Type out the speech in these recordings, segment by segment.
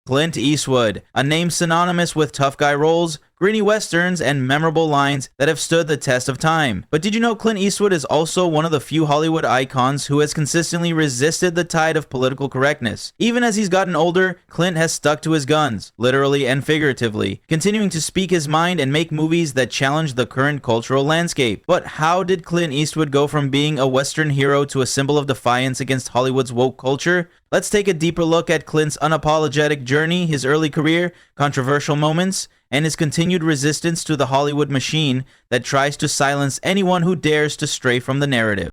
Clint Eastwood, a name synonymous with tough guy roles, gritty westerns, and memorable lines that have stood the test of time. But did you know Clint Eastwood is also one of the few Hollywood icons who has consistently resisted the tide of political correctness? Even as he's gotten older, Clint has stuck to his guns, literally and figuratively, continuing to speak his mind and make movies that challenge the current cultural landscape. But how did Clint Eastwood go from being a Western hero to a symbol of defiance against Hollywood's woke culture? Let's take a deeper look at Clint's unapologetic journey, his early career, controversial moments, and his continued resistance to the Hollywood machine that tries to silence anyone who dares to stray from the narrative.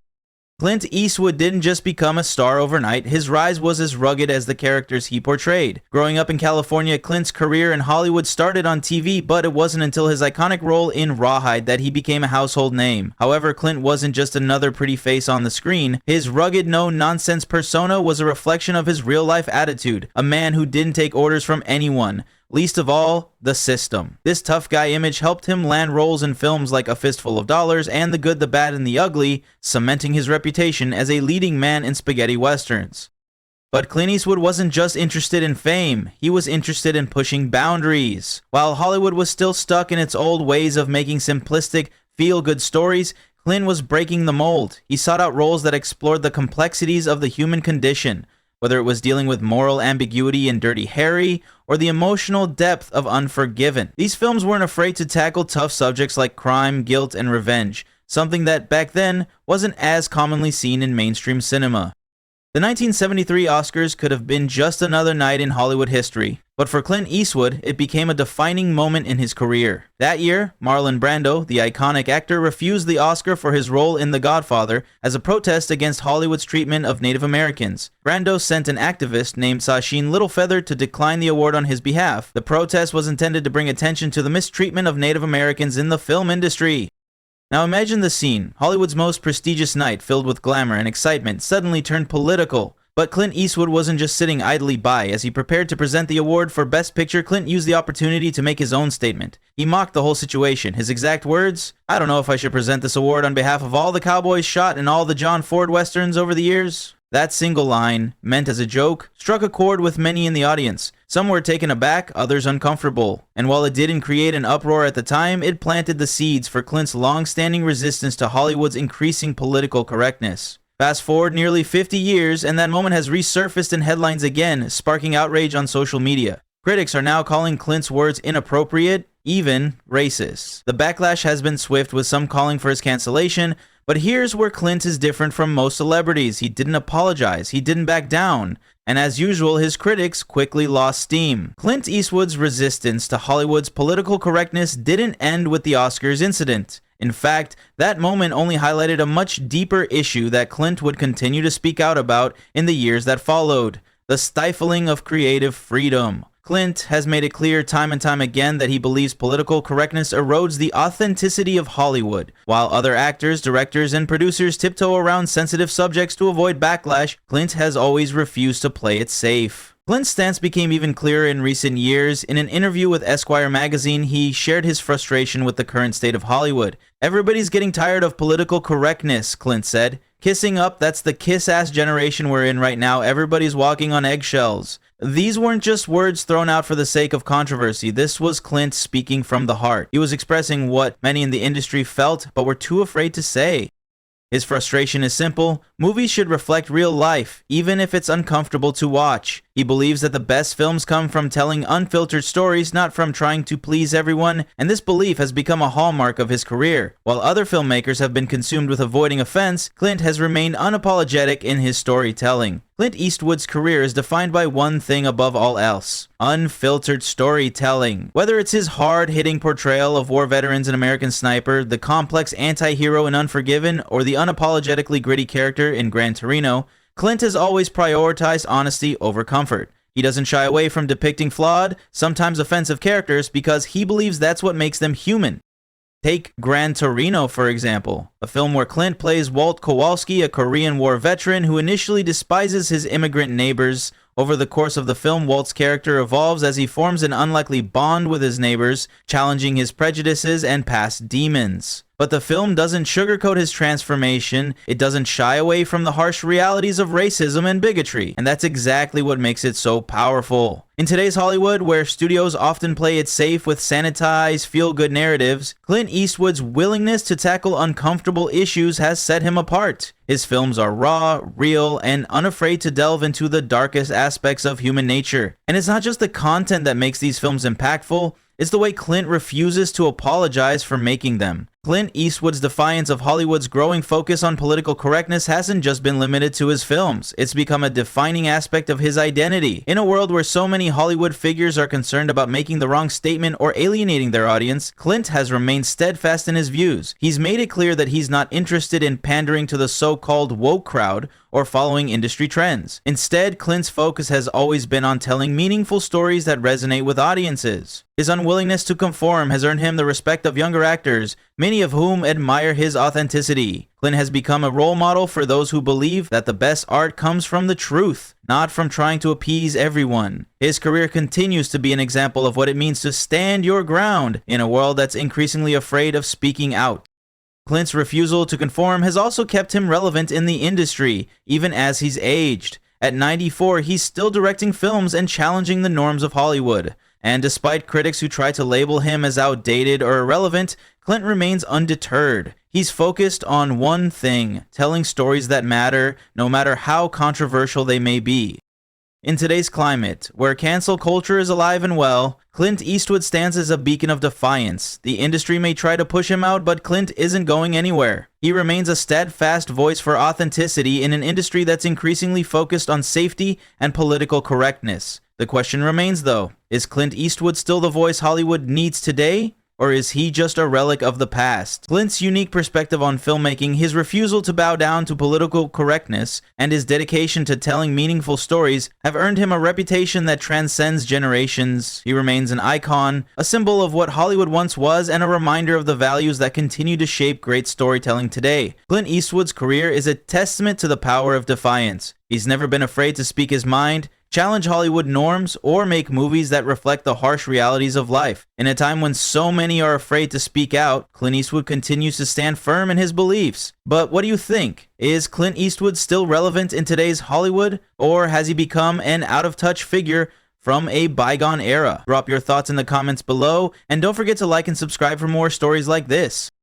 Clint Eastwood didn't just become a star overnight, his rise was as rugged as the characters he portrayed. Growing up in California, Clint's career in Hollywood started on TV, but it wasn't until his iconic role in Rawhide that he became a household name. However, Clint wasn't just another pretty face on the screen. His rugged, no-nonsense persona was a reflection of his real-life attitude, a man who didn't take orders from anyone, least of all, the system. This tough guy image helped him land roles in films like A Fistful of Dollars and The Good, the Bad, and the Ugly, cementing his reputation as a leading man in spaghetti westerns. But Clint Eastwood wasn't just interested in fame, he was interested in pushing boundaries. While Hollywood was still stuck in its old ways of making simplistic, feel-good stories, Clint was breaking the mold. He sought out roles that explored the complexities of the human condition, whether it was dealing with moral ambiguity in Dirty Harry or the emotional depth of Unforgiven. These films weren't afraid to tackle tough subjects like crime, guilt, and revenge, something that back then wasn't as commonly seen in mainstream cinema. The 1973 Oscars could have been just another night in Hollywood history, but for Clint Eastwood, it became a defining moment in his career. That year, Marlon Brando, the iconic actor, refused the Oscar for his role in The Godfather as a protest against Hollywood's treatment of Native Americans. Brando sent an activist named Sacheen Littlefeather to decline the award on his behalf. The protest was intended to bring attention to the mistreatment of Native Americans in the film industry. Now imagine the scene. Hollywood's most prestigious night, filled with glamour and excitement, suddenly turned political. But Clint Eastwood wasn't just sitting idly by. As he prepared to present the award for Best Picture, Clint used the opportunity to make his own statement. He mocked the whole situation. His exact words, "I don't know if I should present this award on behalf of all the cowboys shot in all the John Ford westerns over the years." That single line, meant as a joke, struck a chord with many in the audience. Some were taken aback, others uncomfortable. And while it didn't create an uproar at the time, it planted the seeds for Clint's long-standing resistance to Hollywood's increasing political correctness. Fast forward nearly 50 years, and that moment has resurfaced in headlines again, sparking outrage on social media. Critics are now calling Clint's words inappropriate, even racist. The backlash has been swift, with some calling for his cancellation, but here's where Clint is different from most celebrities. He didn't apologize, he didn't back down, and as usual, his critics quickly lost steam. Clint Eastwood's resistance to Hollywood's political correctness didn't end with the Oscars incident. In fact, that moment only highlighted a much deeper issue that Clint would continue to speak out about in the years that followed: the stifling of creative freedom. Clint has made it clear time and time again that he believes political correctness erodes the authenticity of Hollywood. While other actors, directors, and producers tiptoe around sensitive subjects to avoid backlash, Clint has always refused to play it safe. Clint's stance became even clearer in recent years. In an interview with Esquire magazine, he shared his frustration with the current state of Hollywood. "Everybody's getting tired of political correctness," Clint said. "Kissing up, that's the kiss-ass generation we're in right now. Everybody's walking on eggshells." These weren't just words thrown out for the sake of controversy. This was Clint speaking from the heart. He was expressing what many in the industry felt but were too afraid to say. His frustration is simple: movies should reflect real life, even if it's uncomfortable to watch. He believes that the best films come from telling unfiltered stories, not from trying to please everyone, and this belief has become a hallmark of his career. While other filmmakers have been consumed with avoiding offense, Clint has remained unapologetic in his storytelling. Clint Eastwood's career is defined by one thing above all else: unfiltered storytelling. Whether it's his hard-hitting portrayal of war veterans in American Sniper, the complex anti-hero in Unforgiven, or the unapologetically gritty character in Gran Torino, Clint has always prioritized honesty over comfort. He doesn't shy away from depicting flawed, sometimes offensive characters because he believes that's what makes them human. Take Gran Torino, for example, a film where Clint plays Walt Kowalski, a Korean War veteran who initially despises his immigrant neighbors. Over the course of the film, Walt's character evolves as he forms an unlikely bond with his neighbors, challenging his prejudices and past demons. But the film doesn't sugarcoat his transformation, it doesn't shy away from the harsh realities of racism and bigotry, and that's exactly what makes it so powerful. In today's Hollywood, where studios often play it safe with sanitized, feel-good narratives, Clint Eastwood's willingness to tackle uncomfortable issues has set him apart. His films are raw, real, and unafraid to delve into the darkest aspects of human nature. And it's not just the content that makes these films impactful, it's the way Clint refuses to apologize for making them. Clint Eastwood's defiance of Hollywood's growing focus on political correctness hasn't just been limited to his films. It's become a defining aspect of his identity. In a world where so many Hollywood figures are concerned about making the wrong statement or alienating their audience, Clint has remained steadfast in his views. He's made it clear that he's not interested in pandering to the so-called woke crowd or following industry trends. Instead, Clint's focus has always been on telling meaningful stories that resonate with audiences. His unwillingness to conform has earned him the respect of younger actors, many of whom admire his authenticity. Clint has become a role model for those who believe that the best art comes from the truth, not from trying to appease everyone. His career continues to be an example of what it means to stand your ground in a world that's increasingly afraid of speaking out. Clint's refusal to conform has also kept him relevant in the industry, even as he's aged. At 94, he's still directing films and challenging the norms of Hollywood. And despite critics who try to label him as outdated or irrelevant, Clint remains undeterred. He's focused on one thing, telling stories that matter, no matter how controversial they may be. In today's climate, where cancel culture is alive and well, Clint Eastwood stands as a beacon of defiance. The industry may try to push him out, but Clint isn't going anywhere. He remains a steadfast voice for authenticity in an industry that's increasingly focused on safety and political correctness. The question remains, though, is Clint Eastwood still the voice Hollywood needs today? Or is he just a relic of the past? Clint's unique perspective on filmmaking, his refusal to bow down to political correctness, and his dedication to telling meaningful stories have earned him a reputation that transcends generations. He remains an icon, a symbol of what Hollywood once was, and a reminder of the values that continue to shape great storytelling today. Clint Eastwood's career is a testament to the power of defiance. He's never been afraid to speak his mind, challenge Hollywood norms, or make movies that reflect the harsh realities of life. In a time when so many are afraid to speak out, Clint Eastwood continues to stand firm in his beliefs. But what do you think? Is Clint Eastwood still relevant in today's Hollywood, or has he become an out-of-touch figure from a bygone era? Drop your thoughts in the comments below, and don't forget to like and subscribe for more stories like this.